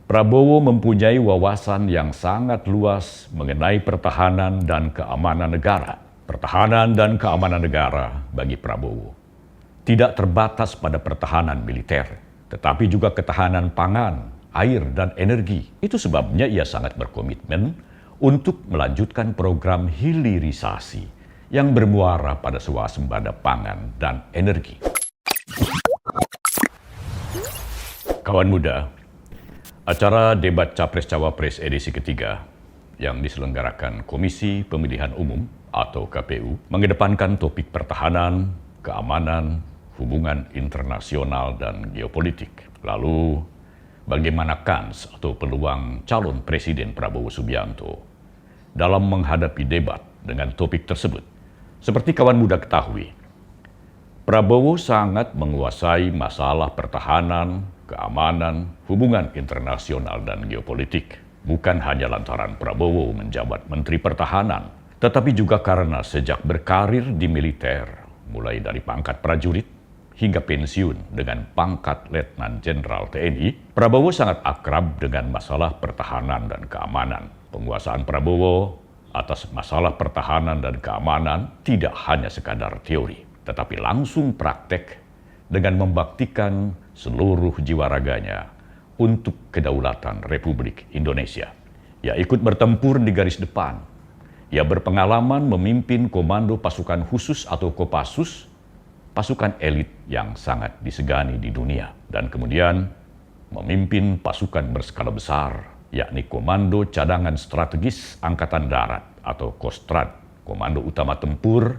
Prabowo mempunyai wawasan yang sangat luas mengenai pertahanan dan keamanan negara. Pertahanan dan keamanan negara bagi Prabowo tidak terbatas pada pertahanan militer, tetapi juga ketahanan pangan, air, dan energi. Itu sebabnya ia sangat berkomitmen untuk melanjutkan program hilirisasi yang bermuara pada swasembada pangan dan energi. Kawan muda, acara debat Capres-Cawapres edisi ketiga yang diselenggarakan Komisi Pemilihan Umum atau KPU mengedepankan topik pertahanan, keamanan, hubungan internasional, dan geopolitik. Lalu, bagaimana kans atau peluang calon Presiden Prabowo Subianto dalam menghadapi debat dengan topik tersebut? Seperti kawan muda ketahui, Prabowo sangat menguasai masalah pertahanan, keamanan, hubungan internasional, dan geopolitik. Bukan hanya lantaran Prabowo menjabat Menteri Pertahanan, tetapi juga karena sejak berkarir di militer, mulai dari pangkat prajurit hingga pensiun dengan pangkat Letnan Jenderal TNI, Prabowo sangat akrab dengan masalah pertahanan dan keamanan. Penguasaan Prabowo atas masalah pertahanan dan keamanan tidak hanya sekadar teori, tetapi langsung praktek dengan membaktikan seluruh jiwa raganya untuk kedaulatan Republik Indonesia. Ia ikut bertempur di garis depan. Ia berpengalaman memimpin Komando Pasukan Khusus atau Kopassus, pasukan elit yang sangat disegani di dunia. Dan kemudian memimpin pasukan berskala besar, yakni Komando Cadangan Strategis Angkatan Darat atau Kostrad, Komando Utama Tempur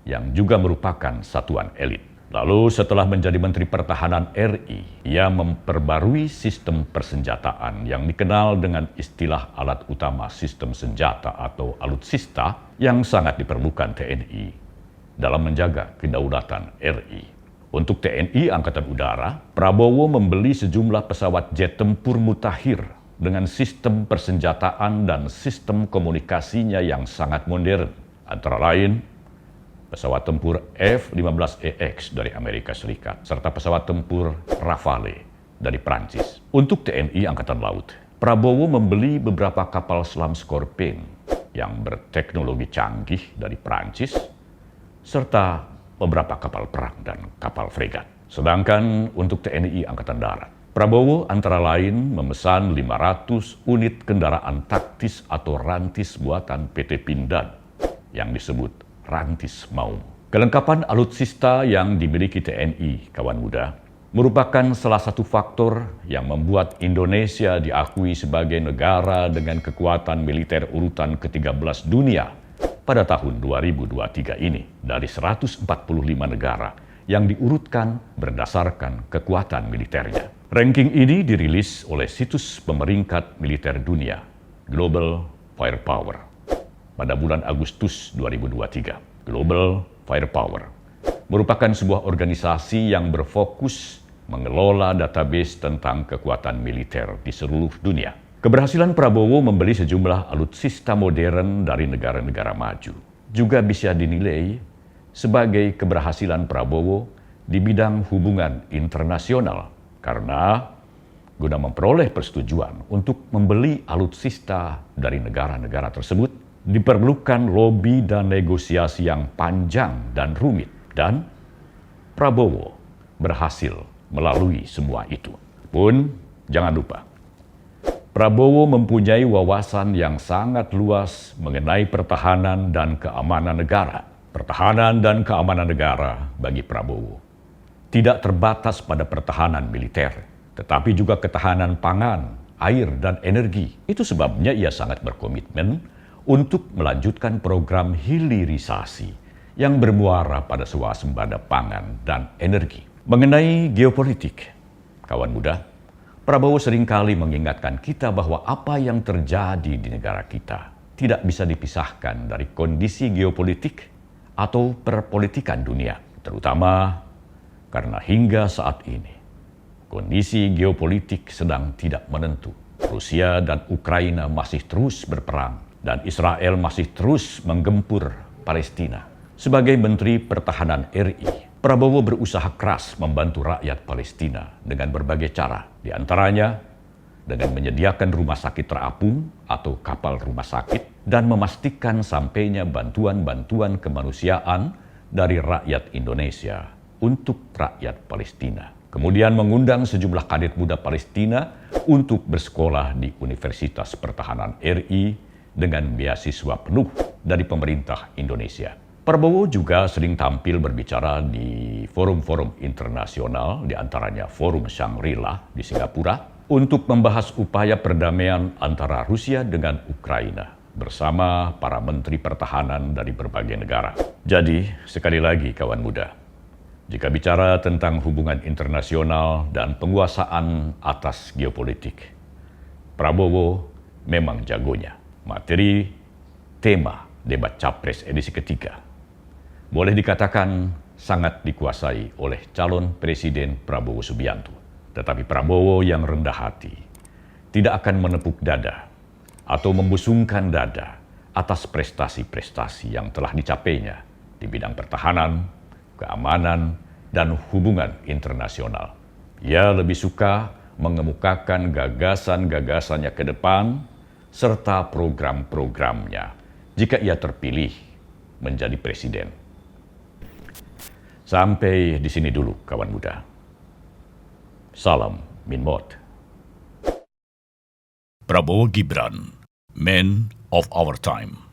yang juga merupakan satuan elit. Lalu setelah menjadi Menteri Pertahanan RI, ia memperbarui sistem persenjataan yang dikenal dengan istilah alat utama sistem senjata atau alutsista yang sangat diperlukan TNI dalam menjaga kedaulatan RI. Untuk TNI Angkatan Udara, Prabowo membeli sejumlah pesawat jet tempur mutakhir dengan sistem persenjataan dan sistem komunikasinya yang sangat modern, antara lain pesawat tempur F-15EX dari Amerika Serikat, serta pesawat tempur Rafale dari Prancis. Untuk TNI Angkatan Laut, Prabowo membeli beberapa kapal selam Scorpion yang berteknologi canggih dari Prancis, serta beberapa kapal perang dan kapal fregat. Sedangkan untuk TNI Angkatan Darat, Prabowo antara lain memesan 500 unit kendaraan taktis atau rantis buatan PT Pindad yang disebut Rantis Maung. Kelengkapan alutsista yang dimiliki TNI, kawan muda, merupakan salah satu faktor yang membuat Indonesia diakui sebagai negara dengan kekuatan militer urutan ke-13 dunia pada tahun 2023 ini dari 145 negara yang diurutkan berdasarkan kekuatan militernya. Ranking ini dirilis oleh situs pemeringkat militer dunia, Global Firepower, pada bulan Agustus 2023. Global Firepower merupakan sebuah organisasi yang berfokus mengelola database tentang kekuatan militer di seluruh dunia. Keberhasilan Prabowo membeli sejumlah alutsista modern dari negara-negara maju juga bisa dinilai sebagai keberhasilan Prabowo di bidang hubungan internasional karena guna memperoleh persetujuan untuk membeli alutsista dari negara-negara tersebut, diperlukan lobi dan negosiasi yang panjang dan rumit, dan Prabowo berhasil melalui semua itu. Pun, jangan lupa, Prabowo mempunyai wawasan yang sangat luas mengenai pertahanan dan keamanan negara. Pertahanan dan keamanan negara bagi Prabowo tidak terbatas pada pertahanan militer, tetapi juga ketahanan pangan, air, dan energi. Itu sebabnya ia sangat berkomitmen untuk melanjutkan program hilirisasi yang bermuara pada swasembada pangan dan energi. Mengenai geopolitik, kawan muda, Prabowo seringkali mengingatkan kita bahwa apa yang terjadi di negara kita tidak bisa dipisahkan dari kondisi geopolitik atau perpolitikan dunia, terutama karena hingga saat ini kondisi geopolitik sedang tidak menentu. Rusia dan Ukraina masih terus berperang, dan Israel masih terus menggempur Palestina. Sebagai Menteri Pertahanan RI, Prabowo berusaha keras membantu rakyat Palestina dengan berbagai cara. Di antaranya dengan menyediakan rumah sakit terapung atau kapal rumah sakit dan memastikan sampainya bantuan-bantuan kemanusiaan dari rakyat Indonesia untuk rakyat Palestina. Kemudian mengundang sejumlah kadet muda Palestina untuk bersekolah di Universitas Pertahanan RI dengan beasiswa penuh dari pemerintah Indonesia. Prabowo juga sering tampil berbicara di forum-forum internasional, di antaranya Forum Shangri-La di Singapura, untuk membahas upaya perdamaian antara Rusia dengan Ukraina bersama para menteri pertahanan dari berbagai negara. Jadi, sekali lagi kawan muda, jika bicara tentang hubungan internasional dan penguasaan atas geopolitik, Prabowo memang jagonya. Materi tema debat Capres edisi ketiga boleh dikatakan sangat dikuasai oleh calon Presiden Prabowo Subianto. Tetapi Prabowo yang rendah hati tidak akan menepuk dada atau membusungkan dada atas prestasi-prestasi yang telah dicapainya di bidang pertahanan, keamanan, dan hubungan internasional. Ia lebih suka mengemukakan gagasan-gagasannya ke depan serta program-programnya jika ia terpilih menjadi presiden. Sampai di sini dulu kawan muda. Salam Minmot. Prabowo Gibran, Man of Our Time.